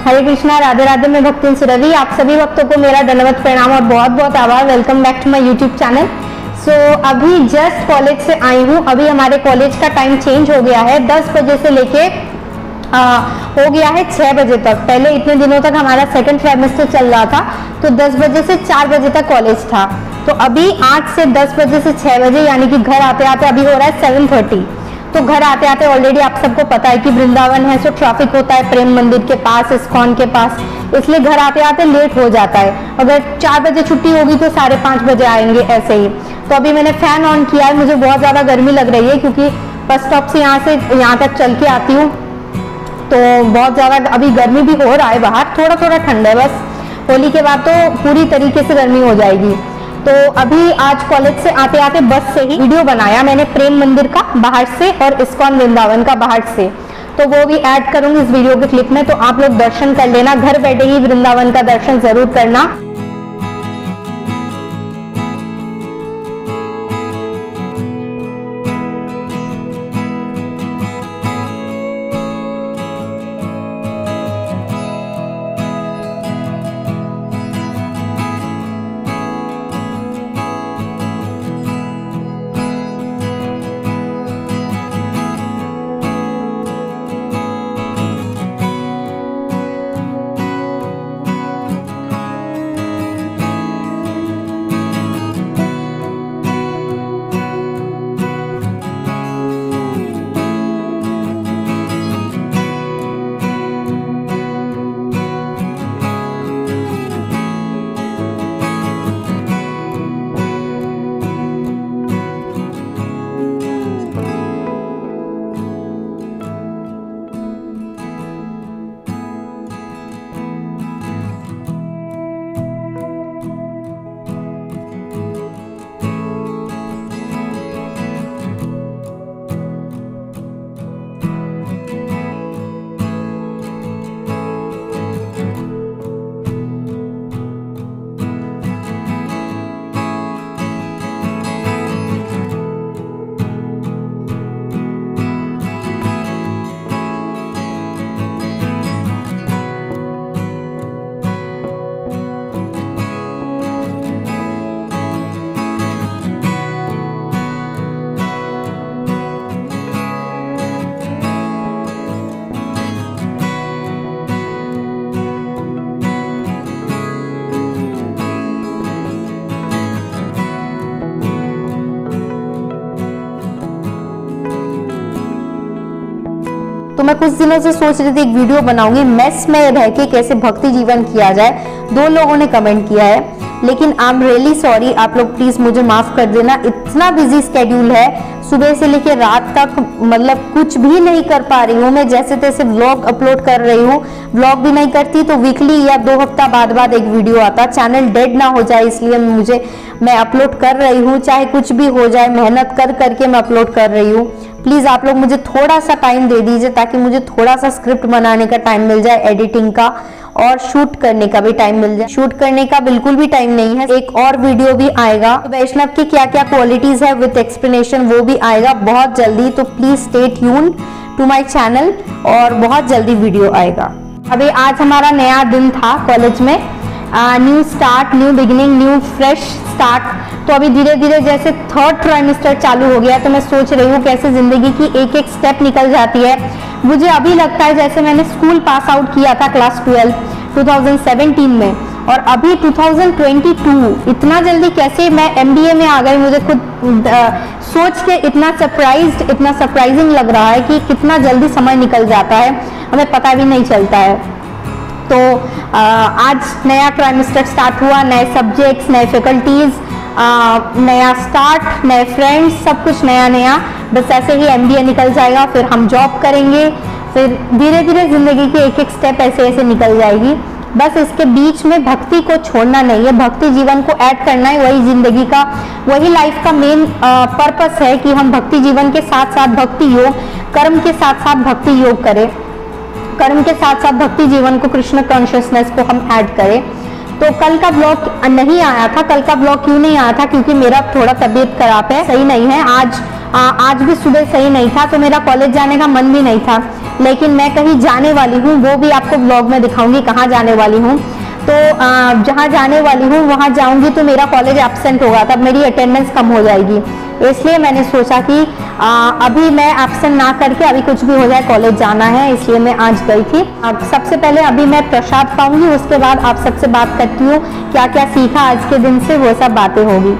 हरे कृष्णा, राधे राधे। मैं भक्ति सुरभि, आप सभी भक्तों को मेरा दंडवत प्रणाम और बहुत बहुत आभार। Welcome back to my YouTube channel. So अभी जस्ट कॉलेज से आई हूँ। अभी हमारे कॉलेज का टाइम चेंज हो गया है, 10 बजे से लेके हो गया है 6 बजे तक। पहले इतने दिनों तक हमारा सेकंड सेमेस्टर चल रहा था, तो 10 बजे से 4 बजे तक कॉलेज था। तो अभी 8 से 10 बजे से 6 बजे, यानी कि घर आते आते अभी हो रहा है 7:30। तो घर आते आते ऑलरेडी आप सबको पता है कि वृंदावन है, सो ट्रैफिक होता है प्रेम मंदिर के पास, इस्कॉन के पास, इसलिए घर आते आते लेट हो जाता है। अगर 4 बजे छुट्टी होगी तो 5:30 बजे आएंगे ऐसे ही। तो अभी मैंने फैन ऑन किया है, मुझे बहुत ज़्यादा गर्मी लग रही है क्योंकि बस स्टॉप से यहाँ तक चल के आती हूँ, तो बहुत ज़्यादा अभी गर्मी भी हो रहा है बाहर। थोड़ा थोड़ा ठंडा है, बस होली के बाद तो पूरी तरीके से गर्मी हो जाएगी। तो अभी आज कॉलेज से आते आते बस से ही वीडियो बनाया मैंने प्रेम मंदिर का बाहर से और इस्कॉन वृंदावन का बाहर से, तो वो भी ऐड करूंगी इस वीडियो के क्लिप में। तो आप लोग दर्शन कर लेना, घर बैठे ही वृंदावन का दर्शन जरूर करना। तो मैं कुछ दिनों से सोच रही थी एक वीडियो बनाऊंगी मेस में रह के कैसे भक्ति जीवन किया जाए। 2 लोगों ने कमेंट किया है, लेकिन आई एम रियली सॉरी, आप लोग प्लीज मुझे माफ कर देना। इतना बिजी स्केड्यूल है, सुबह से लेकर रात तक, मतलब कुछ भी नहीं कर पा रही हूँ मैं। जैसे तैसे व्लॉग अपलोड कर रही हूँ, व्लॉग भी नहीं करती तो वीकली या 2 हफ्ता बाद एक वीडियो आता। चैनल डेड ना हो जाए इसलिए मैं अपलोड कर रही हूँ, चाहे कुछ भी हो जाए, मेहनत कर करके मैं अपलोड कर रही हूँ। प्लीज आप लोग मुझे थोड़ा सा टाइम दे दीजिए ताकि मुझे थोड़ा सा स्क्रिप्ट बनाने का टाइम मिल जाए, एडिटिंग का और शूट करने का भी टाइम मिल जाए। शूट करने का बिल्कुल भी टाइम नहीं है। एक और वीडियो भी आएगा, वैष्णव की क्या क्या क्वालिटीज है विद एक्सप्लेनेशन, वो भी आएगा बहुत जल्दी। तो please stay tune to my channel और बहुत जल्दी वीडियो आएगा। अभी आज हमारा नया दिन था कॉलेज में, new start, new beginning, new fresh start. तो अभी धीरे धीरे जैसे 3rd ट्राइमेस्टर चालू हो गया, तो मैं सोच रही हूँ कैसे जिंदगी की एक एक स्टेप निकल जाती है। मुझे अभी लगता है जैसे मैंने स्कूल पास आउट किया था क्लास 12 2017 में, और अभी 2022 इतना जल्दी कैसे मैं MBA में आ गई। मुझे खुद सोच के इतना सरप्राइजिंग लग रहा है कि कितना जल्दी समय निकल जाता है, हमें पता भी नहीं चलता है। तो आज नया ट्राइमेस्टर स्टार्ट हुआ, नए सब्जेक्ट्स, नए फैकल्टीज, नया स्टार्ट, नए फ्रेंड्स, सब कुछ नया नया। बस ऐसे ही MBA निकल जाएगा, फिर हम जॉब करेंगे, फिर धीरे धीरे जिंदगी के एक एक स्टेप ऐसे ऐसे निकल जाएगी। बस इसके बीच में भक्ति को छोड़ना नहीं है, भक्ति जीवन को ऐड करना है। वही जिंदगी का, वही लाइफ का मेन पर्पस है कि हम भक्ति जीवन के साथ साथ भक्ति योग, कर्म के साथ साथ भक्ति योग करें, कर्म के साथ साथ भक्ति जीवन को, कृष्ण कॉन्शियसनेस को हम ऐड करें। तो कल का ब्लॉग नहीं आया था। कल का ब्लॉग क्यों नहीं आया था? क्योंकि मेरा थोड़ा तबीयत खराब है, सही नहीं है। आज भी सुबह सही नहीं था, तो मेरा कॉलेज जाने का मन भी नहीं था। लेकिन मैं कहीं जाने वाली हूँ, वो भी आपको ब्लॉग में दिखाऊंगी कहाँ जाने वाली हूँ। तो जहाँ जाने वाली हूँ वहाँ जाऊंगी तो मेरा कॉलेज एब्सेंट होगा, तब मेरी अटेंडेंस कम हो जाएगी। इसलिए मैंने सोचा कि अभी मैं एब्सेंट ना करके अभी कुछ भी हो जाए कॉलेज जाना है, इसलिए मैं आज गई थी। सबसे पहले अभी मैं प्रसाद पाऊंगी, उसके बाद आप सबसे बात करती हूँ क्या क्या सीखा आज के दिन से, वो सब बातें होगी।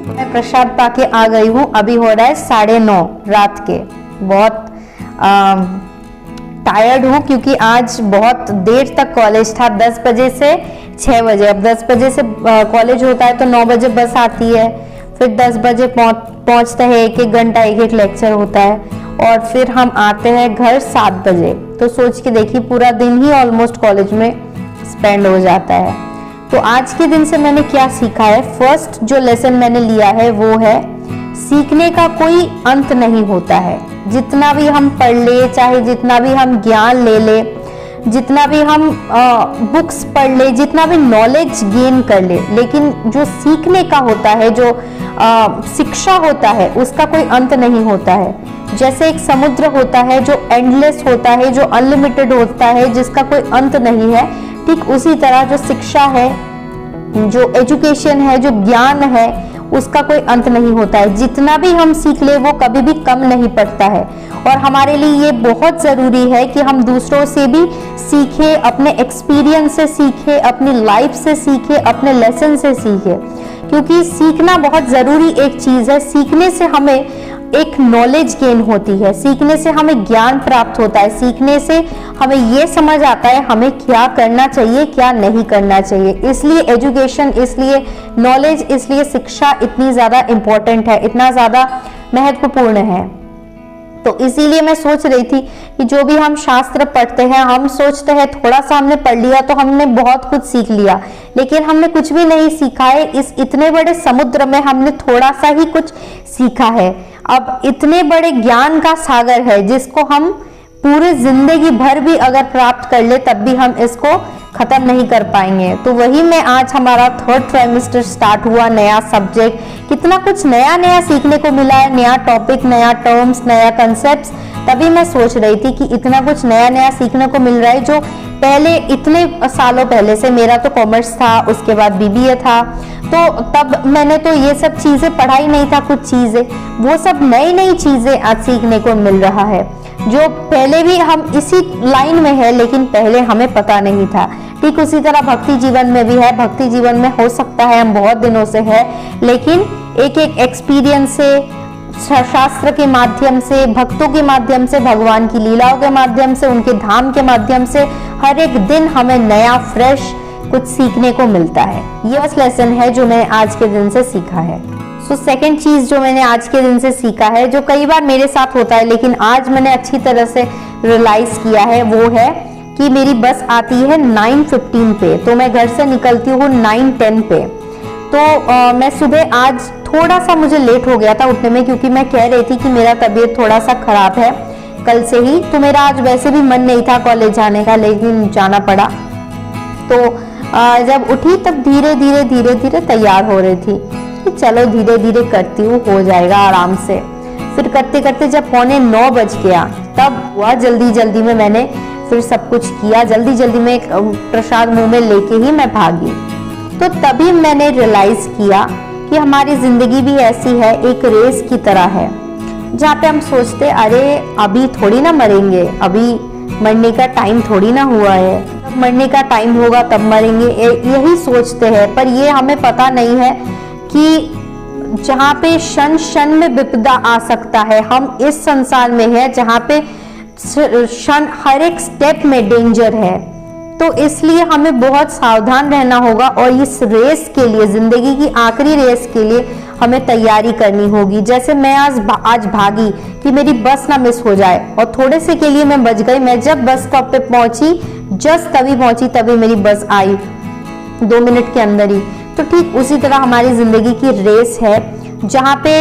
मैं प्रसाद पाके आ गई हूँ। अभी हो रहा है 9:30 रात के। बहुत टायर्ड हूँ क्योंकि आज बहुत देर तक कॉलेज था, 10 बजे से 6 बजे। अब 10 बजे से कॉलेज होता है तो 9 बजे बस आती है, फिर 10 बजे पहुँचते हैं, 1-1 घंटा 1-1 लेक्चर होता है, और फिर हम आते हैं घर 7 बजे। तो सोच के देखिए पूरा दिन ही ऑलमोस्ट कॉलेज में स्पेंड हो जाता है। तो आज के दिन से मैंने क्या सीखा है? फर्स्ट जो लेसन मैंने लिया है वो है सीखने का कोई अंत नहीं होता है। जितना भी हम पढ़ ले, चाहे जितना भी हम ज्ञान ले ले, जितना भी हम बुक्स पढ़ ले, जितना भी नॉलेज गेन कर ले, लेकिन जो सीखने का होता है, जो शिक्षा होता है, उसका कोई अंत नहीं होता है। जैसे एक समुद्र होता है जो एंडलेस होता है, जो अनलिमिटेड होता है, जिसका कोई अंत नहीं है, ठीक उसी तरह जो शिक्षा है, जो एजुकेशन है, जो ज्ञान है, उसका कोई अंत नहीं होता है। जितना भी हम सीख ले वो कभी भी कम नहीं पड़ता है। और हमारे लिए ये बहुत ज़रूरी है कि हम दूसरों से भी सीखें, अपने एक्सपीरियंस से सीखें, अपनी लाइफ से सीखें, अपने लेसन से सीखें, क्योंकि सीखना बहुत ज़रूरी एक चीज़ है। सीखने से हमें एक नॉलेज गेन होती है, सीखने से हमें ज्ञान प्राप्त होता है, सीखने से हमें ये समझ आता है हमें क्या करना चाहिए, क्या नहीं करना चाहिए। इसलिए एजुकेशन, इसलिए नॉलेज, इसलिए शिक्षा इतनी ज़्यादा इम्पोर्टेंट है, इतना ज़्यादा महत्वपूर्ण है। तो इसीलिए मैं सोच रही थी कि जो भी हम शास्त्र पढ़ते हैं, हम सोचते हैं थोड़ा सा हमने पढ़ लिया तो हमने बहुत कुछ सीख लिया, लेकिन हमने कुछ भी नहीं सीखा है। इस इतने बड़े समुद्र में हमने थोड़ा सा ही कुछ सीखा है। अब इतने बड़े ज्ञान का सागर है जिसको हम पूरे जिंदगी भर भी अगर प्राप्त कर ले तब भी हम इसको खत्म नहीं कर पाएंगे। तो वही मैं आज हमारा 3rd ट्राइमेस्टर स्टार्ट हुआ, नया सब्जेक्ट, कितना कुछ नया नया सीखने को मिला है, नया टॉपिक, नया टर्म्स, नया कंसेप्ट्स। तभी मैं सोच रही थी कि इतना कुछ नया नया सीखने को मिल रहा है, जो पहले इतने सालों पहले से, मेरा तो कॉमर्स था, उसके बाद बीबीए था, तो तब मैंने तो ये सब चीजें पढ़ा ही नहीं था। कुछ चीजें, वो सब नई नई चीजें आज सीखने को मिल रहा है, जो पहले भी हम इसी लाइन में है लेकिन पहले हमें पता नहीं था। ठीक उसी तरह भक्ति जीवन में भी है। भक्ति जीवन में हो सकता है हम बहुत दिनों से है, लेकिन एक एक एक्सपीरियंस से, शास्त्र के माध्यम से, भक्तों के माध्यम से, भगवान की लीलाओं के माध्यम से, उनके धाम के माध्यम से हर एक दिन हमें नया फ्रेश कुछ सीखने को मिलता है। ये बस लेसन है जो मैंने आज के दिन से सीखा है। सो सेकंड चीज जो मैंने आज के दिन से सीखा है, जो कई बार मेरे साथ होता है लेकिन आज मैंने अच्छी तरह से रियलाइज किया है, वो है कि मेरी बस आती है 9:15 पे, तो मैं घर से निकलती हूँ 9:10 पे। तो मैं सुबह आज थोड़ा सा मुझे लेट हो गया था उठने में, क्योंकि मैं कह रही थी कि मेरा तबीयत थोड़ा सा खराब है कल से ही। तो मेरा आज वैसे भी मन नहीं था कॉलेज जाने का, लेकिन जाना पड़ा। तो जब उठी तब धीरे धीरे तैयार हो रही थी कि चलो धीरे धीरे करती हूँ, हो जाएगा आराम से। फिर करते करते जब 8:45 बज गया तब हुआ, जल्दी जल्दी में मैंने फिर सब कुछ किया, जल्दी जल्दी में प्रसाद मुंह में लेके ही मैं भागी। तो तभी मैंने रियलाइज किया कि हमारी जिंदगी भी ऐसी है, एक रेस की तरह है, जहाँ पे हम सोचते अरे अभी थोड़ी ना मरेंगे, अभी मरने का टाइम थोड़ी ना हुआ है, मरने का टाइम होगा तब मरेंगे, यही सोचते हैं। पर ये हमें पता नहीं है कि जहाँ पे क्षण क्षण में विपदा आ सकता है, हम इस संसार में है जहाँ पे क्षण हर एक स्टेप में डेंजर है। तो इसलिए हमें बहुत सावधान रहना होगा और इस रेस के लिए, जिंदगी की आखिरी रेस के लिए हमें तैयारी करनी होगी। जैसे मैं आज भागी कि मेरी बस ना मिस हो जाए, और थोड़े से के लिए मैं बच गई। मैं जब बस स्टॉप पे पहुंची, जस्ट तभी पहुंची, तभी मेरी बस आई 2 मिनट के अंदर ही। तो ठीक उसी तरह हमारी जिंदगी की रेस है, जहाँ पे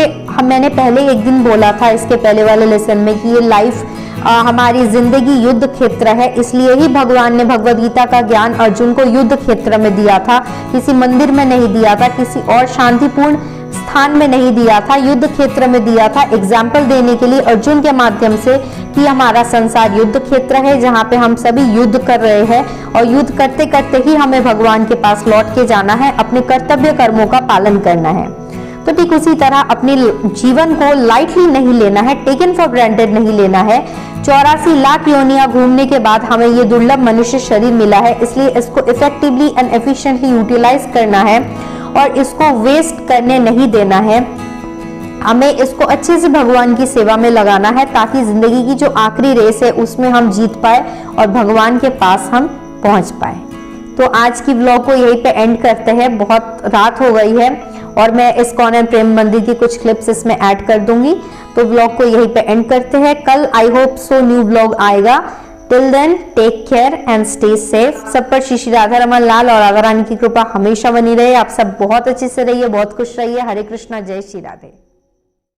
मैंने पहले एक दिन बोला था इसके पहले वाले लेसन में कि ये लाइफ हमारी जिंदगी युद्ध क्षेत्र है, इसलिए ही भगवान ने भगवद गीता का ज्ञान अर्जुन को युद्ध क्षेत्र में दिया था, किसी मंदिर में नहीं दिया था, किसी और शांतिपूर्ण स्थान में नहीं दिया था, युद्ध क्षेत्र में दिया था, एग्जाम्पल देने के लिए अर्जुन के माध्यम से कि हमारा संसार युद्ध क्षेत्र है जहाँ पे हम सभी युद्ध कर रहे हैं और युद्ध करते करते ही हमें भगवान के पास लौट के जाना है, अपने कर्तव्य कर्मों का पालन करना है। तो ठीक उसी तरह अपने जीवन को लाइटली नहीं लेना है, टेकन फॉर ग्रांटेड नहीं लेना है। 84 लाख योनियां घूमने के बाद हमें ये दुर्लभ मनुष्य शरीर मिला है, इसलिए इसको इफेक्टिवली एंड एफिशिएंटली यूटिलाइज करना है और इसको वेस्ट करने नहीं देना है। हमें इसको अच्छे से भगवान की सेवा में लगाना है ताकि जिंदगी की जो आखिरी रेस है उसमें हम जीत पाए और भगवान के पास हम पहुंच पाए। तो आज की व्लॉग को यहीं पे एंड करते हैं, बहुत रात हो गई है और मैं इस्कॉन एंड प्रेम मंदिर की कुछ क्लिप्स इसमें ऐड कर दूंगी। तो व्लॉग को यहीं पे एंड करते हैं, कल I hope so new vlog आएगा। Till then take care and stay safe. सब पर श्री श्री राधा रमन लाल और राधा रानी की कृपा हमेशा बनी रहे। आप सब बहुत अच्छे से रहिए, बहुत खुश रहिए। हरे कृष्णा, जय श्री राधे।